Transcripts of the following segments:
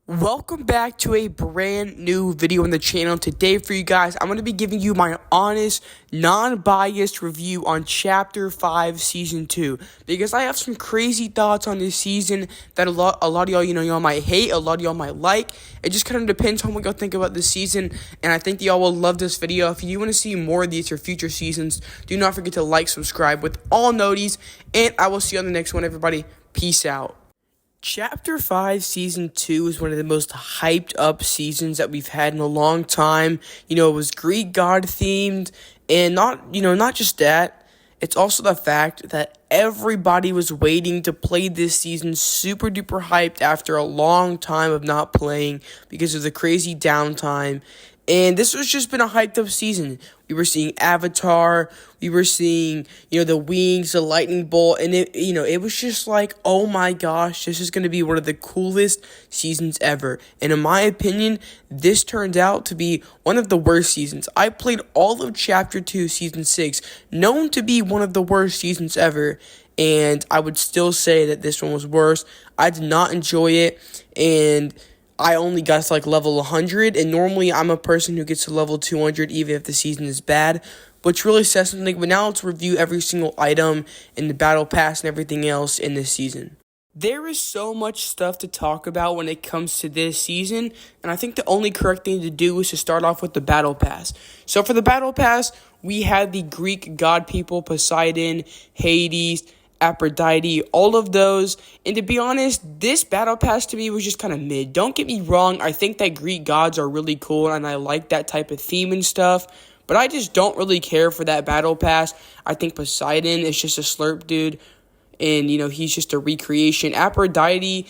Welcome back to a brand new video on the channel. Today for you guys, I'm going to be giving you my honest, non-biased review on Chapter 5, Season 2. Because I have some crazy thoughts on this season that a lot of y'all, y'all might hate, a lot of y'all might like. It just kind of depends on what y'all think about this season, and I think y'all will love this video. If you want to see more of these for future seasons, do not forget to like, subscribe with all noties, and I will see you on the next one, everybody. Peace out. Chapter 5, Season 2 is one of the most hyped up seasons that we've had in a long time. It was Greek god themed, and not just that, it's also the fact that everybody was waiting to play this season super duper hyped after a long time of not playing because of the crazy downtime. And this was just been a hyped up season. We were seeing Avatar, we were seeing, the wings, the lightning bolt, and it was just like, oh my gosh, this is going to be one of the coolest seasons ever. And in my opinion, this turned out to be one of the worst seasons. I played all of Chapter 2, Season 6, known to be one of the worst seasons ever, and I would still say that this one was worse. I did not enjoy it, and I only got to level 100, and normally I'm a person who gets to level 200 even if the season is bad, which really says something. But now let's review every single item in the battle pass and everything else in this season. There is so much stuff to talk about when it comes to this season, and I think the only correct thing to do is to start off with the battle pass. So for the battle pass, we had the Greek god people, Poseidon, Hades, Aphrodite, all of those. And to be honest, this battle pass to me was just kind of mid. Don't get me wrong, I think that Greek gods are really cool and I like that type of theme and stuff, but I just don't really care for that battle pass. I think Poseidon is just a slurp dude, and he's just a recreation. Aphrodite,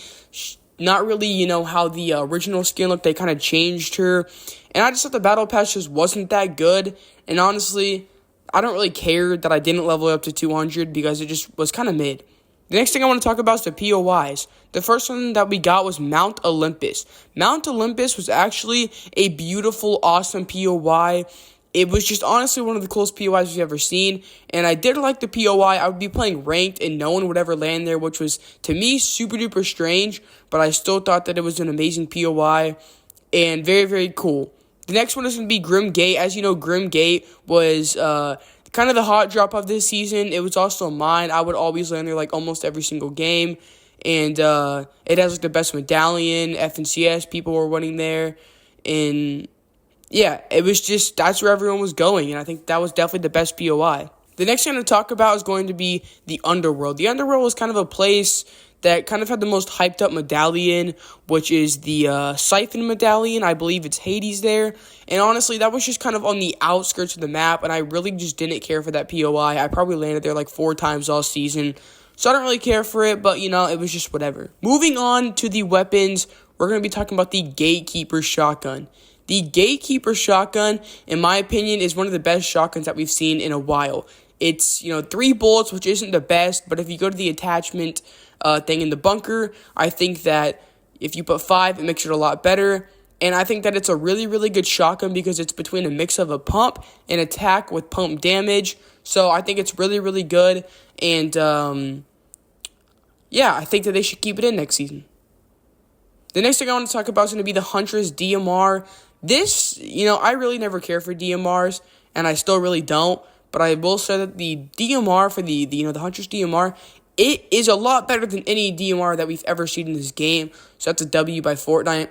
not really how the original skin looked. They kind of changed her, and I just thought the battle pass just wasn't that good. And honestly, I don't really care that I didn't level up to 200 because it just was kind of mid. The next thing I want to talk about is the POIs. The first one that we got was Mount Olympus. Mount Olympus was actually a beautiful, awesome POI. It was just honestly one of the coolest POIs we've ever seen, and I did like the POI. I would be playing ranked, and no one would ever land there, which was, to me, super duper strange, but I still thought that it was an amazing POI, and very, very cool. The next one is going to be Grim Gate. As you know, Grim Gate was kind of the hot drop of this season. It was also mine. I would always land there almost every single game. And it has the best medallion, FNCS, people were winning there. And yeah, it was just, that's where everyone was going. And I think that was definitely the best POI. The next thing I'm going to talk about is going to be the Underworld. The Underworld was kind of a place that kind of had the most hyped up medallion, which is the Siphon medallion. I believe it's Hades there. And honestly, that was just kind of on the outskirts of the map, and I really just didn't care for that POI. I probably landed there 4 times all season, so I don't really care for it, but it was just whatever. Moving on to the weapons, we're going to be talking about the Gatekeeper shotgun. The Gatekeeper shotgun, in my opinion, is one of the best shotguns that we've seen in a while. It's, 3 bullets, which isn't the best, but if you go to the attachment thing in the bunker, I think that if you put 5, it makes it a lot better. And I think that it's a really, really good shotgun because it's between a mix of a pump and attack with pump damage. So I think it's really, really good. And, I think that they should keep it in next season. The next thing I want to talk about is going to be the Huntress DMR. This, I really never care for DMRs, and I still really don't. But I will say that the DMR for the Huntress DMR, it is a lot better than any DMR that we've ever seen in this game. So that's a W by Fortnite.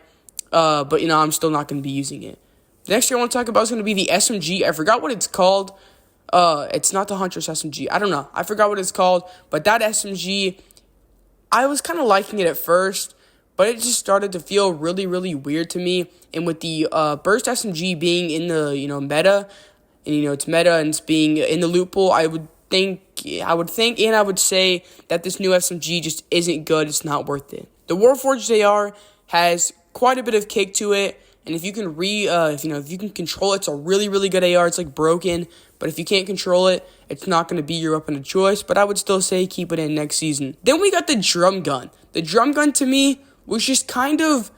But I'm still not going to be using it. The next thing I want to talk about is going to be the SMG. I forgot what it's called. It's not the Huntress SMG. I don't know. I forgot what it's called. But that SMG, I was kind of liking it at first, but it just started to feel really, really weird to me. And with the Burst SMG being in the meta, and it's meta and it's being in the loot pool, I would think, and I would say that this new SMG just isn't good. It's not worth it. The Warforged AR has quite a bit of kick to it, and if you can if you can control it, it's a really, really good AR. It's broken, but if you can't control it, it's not going to be your weapon of choice. But I would still say keep it in next season. Then we got the drum gun. The drum gun to me was just kind of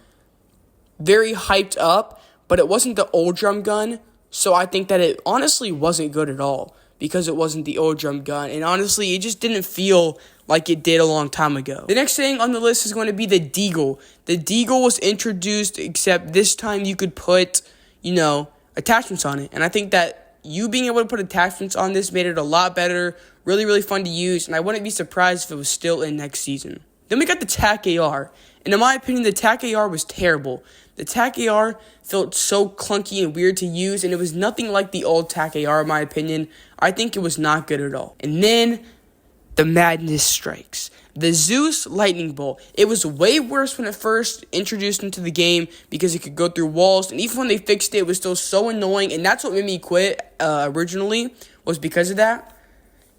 very hyped up, but it wasn't the old drum gun. So I think that it honestly wasn't good at all. because it wasn't the old drum gun. And honestly, it just didn't feel like it did a long time ago. The next thing on the list is going to be the Deagle. The Deagle was introduced, except this time you could put, attachments on it. And I think that you being able to put attachments on this made it a lot better, really, really fun to use. And I wouldn't be surprised if it was still in next season. Then we got the TAC AR. And in my opinion, the TAC AR was terrible. The TAC AR felt so clunky and weird to use, and it was nothing like the old TAC AR, in my opinion. I think it was not good at all. And then the madness strikes. The Zeus Lightning Bolt. It was way worse when it first introduced into the game because it could go through walls, and even when they fixed it, it was still so annoying, and that's what made me quit originally, was because of that.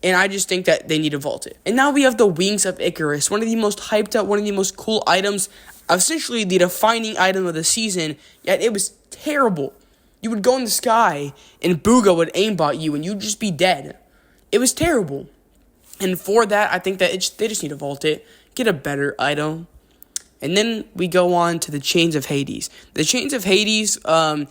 And I just think that they need to vault it. And now we have the Wings of Icarus, one of the most hyped up, one of the most cool items, essentially the defining item of the season, yet it was terrible. You would go in the sky, and Booga would aimbot you, and you'd just be dead. It was terrible. And for that, I think that they just need to vault it, get a better item. And then we go on to the Chains of Hades. The Chains of Hades, it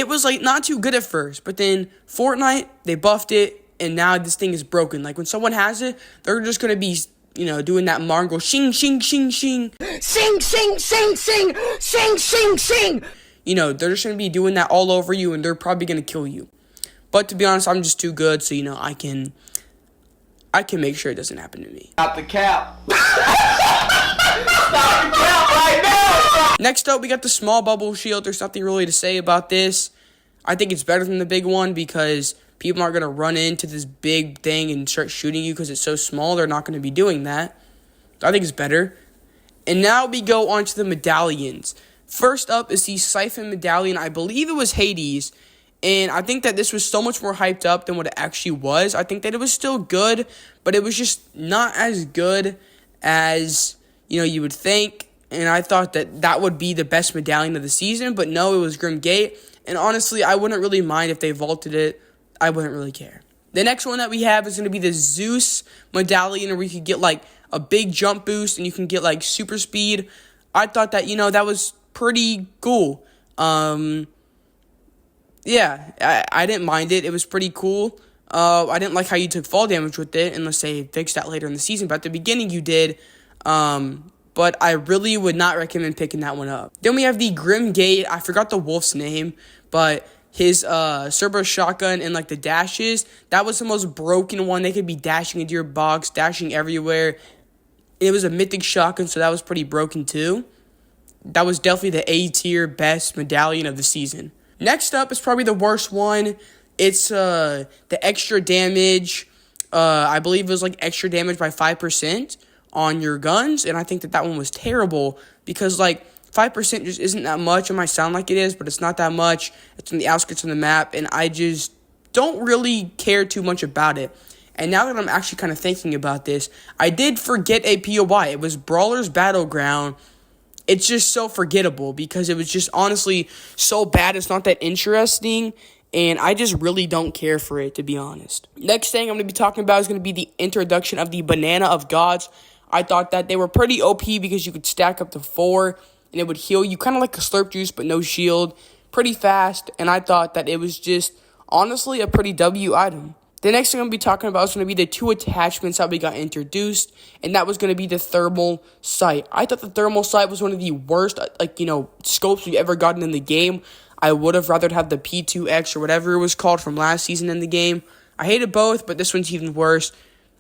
was not too good at first, but then Fortnite, they buffed it, and now this thing is broken. Like when someone has it, they're just gonna be, doing that Marvel shing, shing, shing, shing. Sing, sing, sing, sing, sing, sing, sing. They're just gonna be doing that all over you, and they're probably gonna kill you. But to be honest, I'm just too good, so I can make sure it doesn't happen to me. Stop the cap. Stop the cap right now. Next up, we got the small bubble shield. There's nothing really to say about this. I think it's better than the big one because people aren't going to run into this big thing and start shooting you because it's so small. They're not going to be doing that. I think it's better. And now we go on to the medallions. First up is the Siphon Medallion. I believe it was Hades. And I think that this was so much more hyped up than what it actually was. I think that it was still good, but it was just not as good as, you would think. And I thought that that would be the best medallion of the season, but no, it was Grim Gate. And honestly, I wouldn't really mind if they vaulted it. I wouldn't really care. The next one that we have is going to be the Zeus Medallion, where you could get a big jump boost and you can get super speed. I thought that, that was pretty cool. Yeah, I didn't mind it. It was pretty cool. I didn't like how you took fall damage with it, unless they fixed that later in the season. But at the beginning, you did. But I really would not recommend picking that one up. Then we have the Grim Gate. I forgot the wolf's name, but his Cerberus shotgun and the dashes, that was the most broken one. They could be dashing into your box, dashing everywhere. It was a mythic shotgun, so that was pretty broken too. That was definitely the A tier best medallion of the season. Next up is probably the worst one. It's the extra damage. I believe it was extra damage by 5% on your guns, and I think that one was terrible because 5% just isn't that much. It might sound like it is, but it's not that much. It's on the outskirts of the map, and I just don't really care too much about it. And now that I'm actually kind of thinking about this, I did forget a POI. It was Brawler's Battleground. It's just so forgettable because it was just honestly so bad. It's not that interesting, and I just really don't care for it, to be honest. Next thing I'm going to be talking about is going to be the introduction of the Banana of Gods. I thought that they were pretty OP because you could stack up to 4, and it would heal you, kind of like a Slurp Juice, but no shield, pretty fast, and I thought that it was just honestly a pretty W item. The next thing I'm going to be talking about is going to be the 2 attachments that we got introduced, and that was going to be the thermal sight. I thought the thermal sight was one of the worst, scopes we've ever gotten in the game. I would have rather have the P2X or whatever it was called from last season in the game. I hated both, but this one's even worse.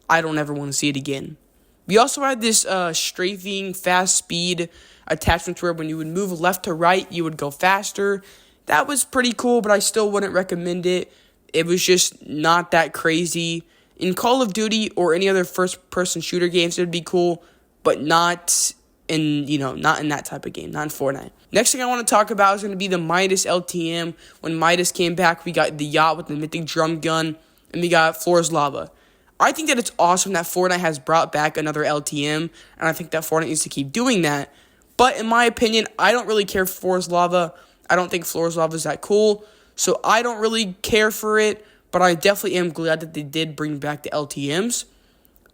I don't ever want to see it again. We also had this strafing fast speed attachment where when you would move left to right, you would go faster. That was pretty cool, but I still wouldn't recommend it. It was just not that crazy. In Call of Duty or any other first-person shooter games, it would be cool, but not in that type of game, not in Fortnite. Next thing I want to talk about is going to be the Midas LTM. When Midas came back, we got the yacht with the mythic drum gun, and we got Floor's Lava. I think that it's awesome that Fortnite has brought back another LTM, and I think that Fortnite needs to keep doing that. But in my opinion, I don't really care for Floor's Lava. I don't think Floor's Lava is that cool. So I don't really care for it, but I definitely am glad that they did bring back the LTMs.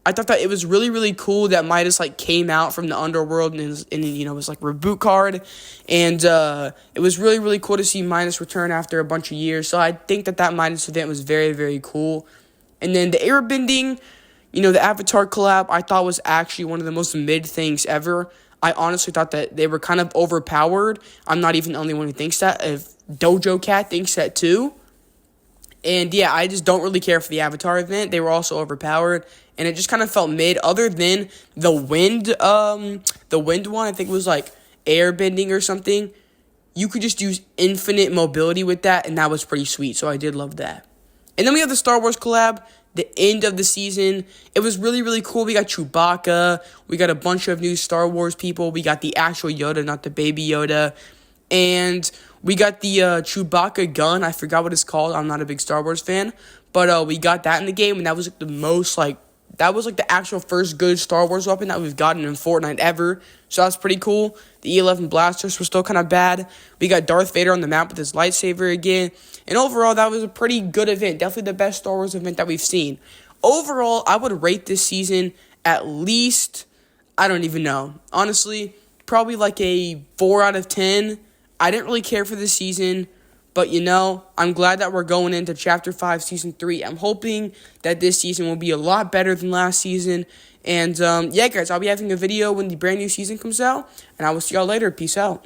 I thought that it was really, really cool that Midas, like, came out from the underworld and was, like, reboot card. And it was really, really cool to see Midas return after a bunch of years. So I think that Midas event was very, very cool. And then the airbending, the Avatar collab, I thought was actually one of the most mid things ever. I honestly thought that they were kind of overpowered. I'm not even the only one who thinks that. If Dojo Cat thinks that too. And yeah, I just don't really care for the Avatar event. They were also overpowered, and it just kind of felt mid. Other than the wind one, I think it was like airbending or something. You could just use infinite mobility with that, and that was pretty sweet. So I did love that. And then we have the Star Wars collab, the end of the season. It was really, really cool. We got Chewbacca. We got a bunch of new Star Wars people. We got the actual Yoda, not the baby Yoda. And we got the Chewbacca gun. I forgot what it's called. I'm not a big Star Wars fan. But we got that in the game, and that was like that was like the actual first good Star Wars weapon that we've gotten in Fortnite ever. So that's pretty cool. The E11 blasters were still kind of bad. We got Darth Vader on the map with his lightsaber again. And overall, that was a pretty good event. Definitely the best Star Wars event that we've seen. Overall, I would rate this season at least, I don't even know. Honestly, probably like a 4 out of 10. I didn't really care for this season. But, I'm glad that we're going into Chapter 5, Season 3. I'm hoping that this season will be a lot better than last season. And, yeah, guys, I'll be having a video when the brand new season comes out. And I will see y'all later. Peace out.